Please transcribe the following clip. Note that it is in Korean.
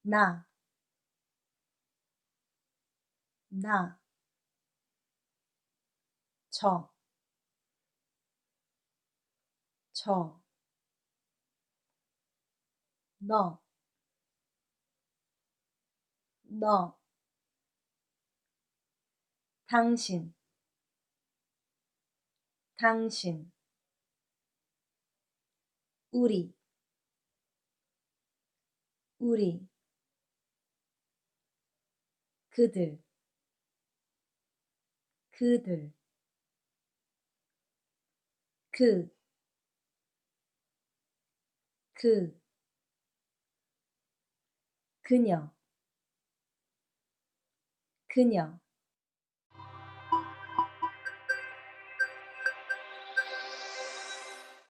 나, 나, 저, 저, 너, 너, 당신, 당신, 우리, 우리, 그들, 그들, 그, 그, 그녀, 그녀,